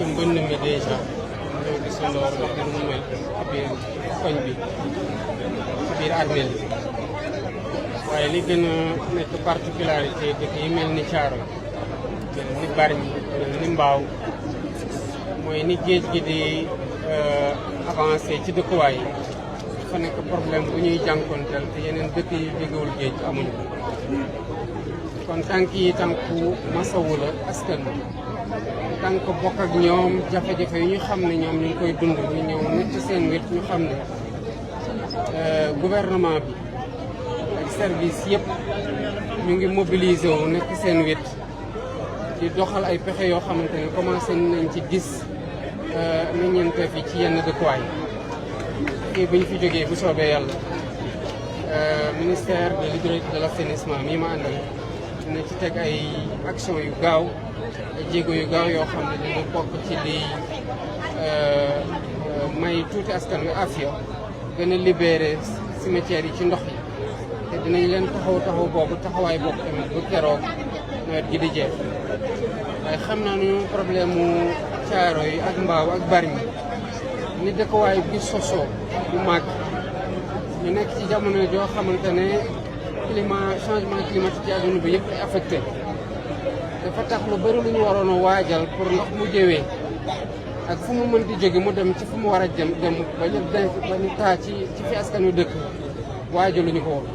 ci mbënn mi dèjà ñoo gisandoo ndox mi mu mel ci biir koñ bi ci biir armée bi waaye li gën a nekk particularité dëkk yi mel ni Thiaroye mel ni Bargny mel ni Mbao mooy ni géej gi di avancé ci dëkkuwaay yi dafa nekk problème bu ñuy jànkonteel te yeneen dëkk yi jógewul géej amuñu kon tànk yi tànku masawu la askan bi tànk bokk ak ñoom jafe-jafe yi ñu xam ne ñoom ñu ngi koy dund ñu ñëw nit ci seen wet ñu xam ne gouvernement bi ak service yëpp ñu ngi mobilisé wu nekk seen wet di doxal ay pexe yoo xamante ne commencé nañ ci gis naññante fi ci yenn dëkkuwaay kii bu ñu fi jógee bu soobee yàlla ministère de l'hydraulique et de l'assainissement mii ma àndal dina ci teg ay action yu gaaw ay jéego yu gaaw yoo xam ne dina bokk ci liy may tuuti askan wi afiya gën a libéré cimetières yi ci ndox yi te dinañ leen taxaw boobu taxawaay boobu tamit bu keroog nawet gi di jeex waaye xam naa ñu problème mu Thiaroye yi ak Mbao ak Bargny ni dëkkuwaay bi sosoo bu màgg ñu nekk ci jamono joo xamante ne changement climatique ci àdduna bi yëpp ay affecté dafa tax lu bëri lu ñu waroon a waajal pour ndox mu jëwee ak fu mu mën di jóge mu dem ci fu mu war a dem bañu taa ci fi askan wi dëkk waajaluñu ko woon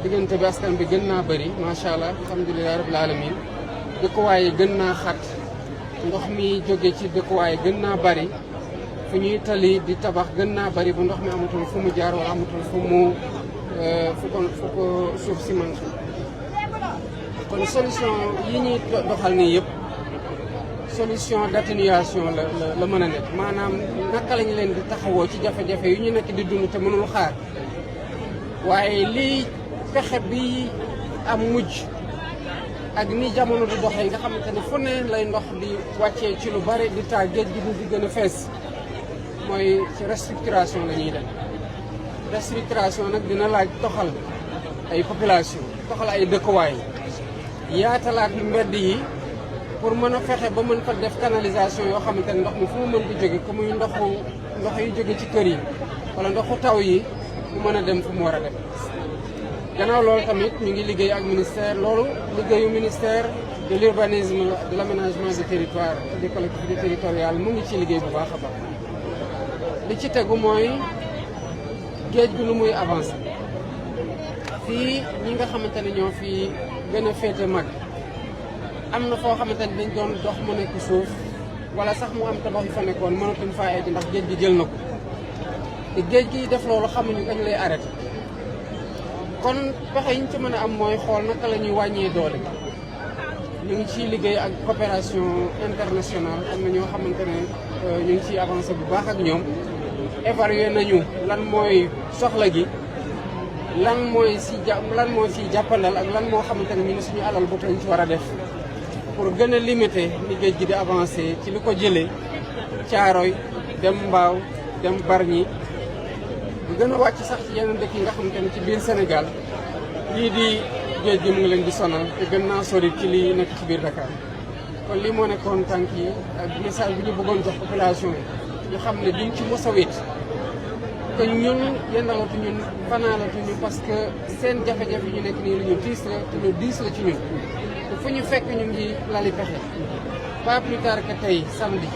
diggante bi askan bi gën naa bëri macha allah alhamdulilah rabbil alamin dëkkuwaay yi gën naa xat ndox mi jóge ci dëkkuwaay yi gën naa bëri fu ñuy tali di tabax gën naa bëri bu ndox mi amatul fu mu jaar wala amatul fu ko suuf si man kon solution yi ñuy doxal nii yëpp solution d'atténuation la mën a nekk maanaam naka lañ leen di taxawoo ci jafe-jafe yu ñu nekk di dund te mënul xaar waaye lii pexe bi am mujj ak ni jamono di doxee nga xamante ne fu ne lay ndox di wàccee ci lu bari di taa géej gi di gën a fees mooy ci restructuration la ñuy def restructuration nag dina laaj toxal ay population toxal ay dëkkuwaay yaatalaat mbedd yi pour mën a fexe ba mën fa def canalisation yoo xamante ne ndox mi fu mu mën di jóge ko muy ndox yi jóge ci kër yi wala ndoxu taw yi mu mën a dem fu mu war a dem gannaaw loolu tamit ñu ngi liggéey ak ministère loolu liggéeyu ministère de l'urbanisme de l'aménagement du territoire et des collectivités territoriales mu ngi ci liggéey bu baax a baax li ci tegu mooy géej gi nu muy avancé fii ñi nga xamante ne ñoo fi gën a féete mag am na foo xamante ne dañ doon dox mu nekk suuf wala sax mu am tabax yu fa nekkoon mënatuñ faa egg ndax géej gi jël na ko te géej gi def loolu xamuñu kañ lay arrêté kon pexe yi ñu ci mën a am mooy xool naka la ñuy wàññee doole ñu ngi ciy liggéey ak coopération internationale am na ñoo xamante ne ñu ngi ciy avancé bu baax ak ñoom évaluer nañu lan mooy soxla gi lan mooy ciy jàppandal ak lan moo xamante ne ñu ne suñu alal bopp lañ ci war a def pour gën a limiter ni géej gi di avancé ci li ko jëlee Thiaroye dem Mbao dem Bargny bu gën a wàcc sax ci yeneen dëkk yi nga xamante ne ci biir Sénégal lii di géej gi mu ngi leen di sonal te gën naa sori ci li nekk ci biir Dakar kon lii moo nekkoon tànk yi ak message bi ñu bëggoon jox population yi ñu xam ne duñ ci mos a wéet que ñun yendalatu ñun fanaalatu ñu parce que seen jafe-jafe ñu nekk nii lu ñu diis la te lu diis la ci ñun te fu ñu fekk ñu ngi lali pexe pas plus tard que tey samedi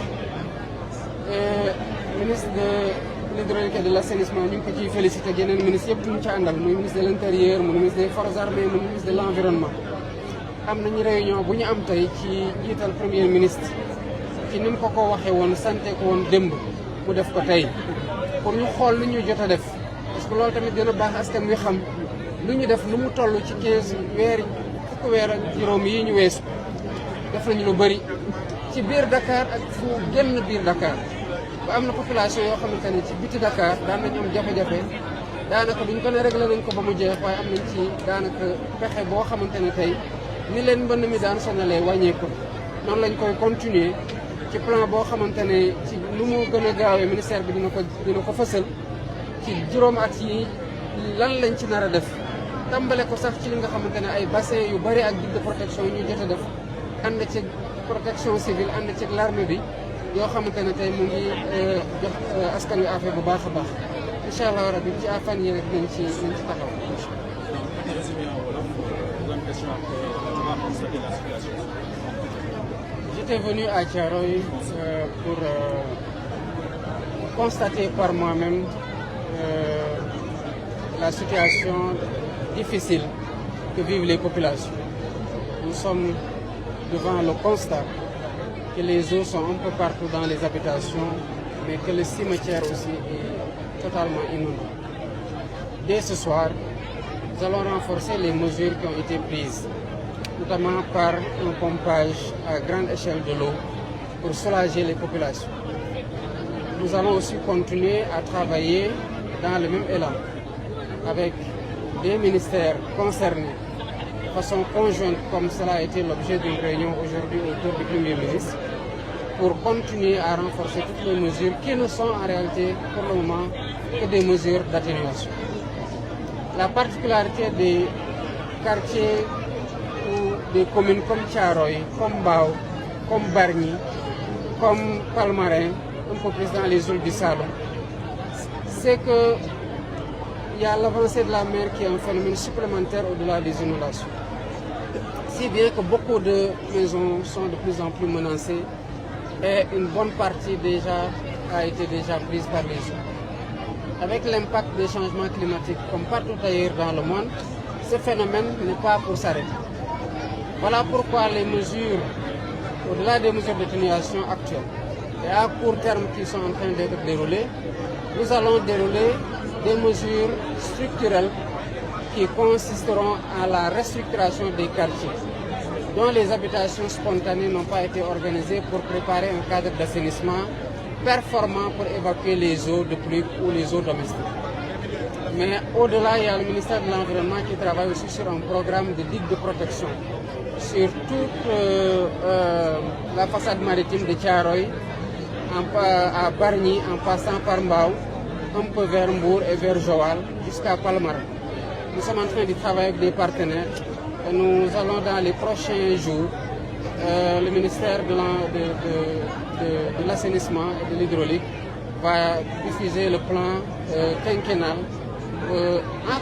ministre de l'hydraulique et de l'assainissement ñu ngi ko ciy félicité yeneen ministre yëpp ñu ci àndal muy ministre de l'intérieur muy ministre des forces armées muy ministre de l'environnement am nañu réunion bu ñu am tey ci jiital premier ministre ci ni mu ko waxee woon sante ko woon démb mu def ko tey pour ñu xool lu ñu jot a def parce que loolu tamit dina baax askan wi xam lu ñu def lu mu toll ci 15 weer fukki weer ak juróom yi ñu weesu def nañu lu bëri ci biir Dakar ak fu génn biir Dakar ba am na population yoo xamante ne ci biti Dakar daan nañu am jafe-jafe daanaka duñ ko ne réglé nañ ko ba mu jeex waaye am nañ ci daanaka pexe boo xamante ne tey ni leen mbënn mi daan sonalee wàññeeku noonu lañ koy continuer ci plan boo xamante ne ci nu mu gën a gaawee ministère bi dina ko fësal ci juróom at yi lan lañ ci nar a def tàmbale ko sax ci li nga xamante ne ay bassin yu bari ak digue de protection yu ñu jot a def ànd ci protection civile ànd ci l'armée bi yoo xamante ne tey mu ngi jox askan wi affaire bu baax a baax incha allah rabi ci afan yi rek nañ ci taxaw. J'étais venu à Thiaroye pour constater par moi-même la situation difficile que vivent les populations. Nous sommes devant le constat que les eaux sont un peu partout dans les habitations, mais que le cimetière aussi est totalement inondé. Dès ce soir, nous allons renforcer les mesures qui ont été prises, notamment par un pompage à grande échelle de l'eau pour soulager les populations. Nous allons aussi continuer à travailler dans le même élan avec des ministères concernés de façon conjointe, comme cela a été l'objet d'une réunion aujourd'hui autour du Premier ministre, pour continuer à renforcer toutes les mesures qui ne sont en réalité pour le moment que des mesures d'atténuation. La particularité des quartiers ou des communes comme Thiaroye, comme Mbao, comme Bargny, comme Palmarin, un peu plus dans les îles du Saloum, c'est que il y a l'avancée de la mer qui est un phénomène supplémentaire au-delà des inondations. Si bien que beaucoup de maisons sont de plus en plus menacées et une bonne partie a été prise par les eaux. Avec l'impact des changements climatiques, comme partout ailleurs dans le monde, ce phénomène n'est pas pour s'arrêter. Voilà pourquoi les mesures, au-delà des mesures d'atténuation actuelles et à court terme qui sont en train d'être déroulées, nous allons dérouler des mesures structurelles qui consisteront à la restructuration des quartiers dont les habitations spontanées n'ont pas été organisées pour préparer un cadre d'assainissement performant pour évacuer les eaux de pluie ou les eaux domestiques. Mais au-delà, il y a le ministère de l'Environnement qui travaille aussi sur un programme de digues de protection sur toute la façade maritime de Thiaroye, à Bargny, en passant par Mbao, un peu vers Mbour et vers Joal, jusqu'à Palmarin. Nous sommes en train de travailler avec des partenaires et nous allons dans les prochains jours, le ministère de l'assainissement et de l'hydraulique va diffuser le plan quinquennal,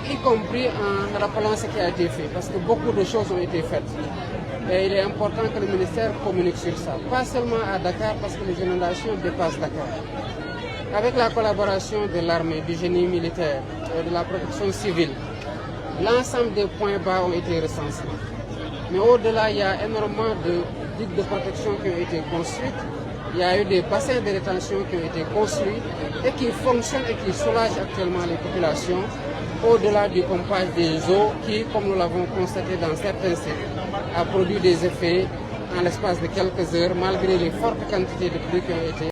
y compris en rappelant ce qui a été fait, parce que beaucoup de choses ont été faites. Et il est important que le ministère communique sur ça, pas seulement à Dakar, parce que les inondations dépassent Dakar. Avec la collaboration de l'armée, du génie militaire et de la protection civile, l'ensemble des points bas ont été recensés. Mais au-delà, il y a énormément de digues de protection qui ont été construites. Il y a eu des bassins de rétention qui ont été construits et qui fonctionnent et qui soulagent actuellement les populations, au-delà du pompage des eaux qui, comme nous l'avons constaté dans certains sites, a produit des effets en l'espace de quelques heures, malgré les fortes quantités de pluie qui ont été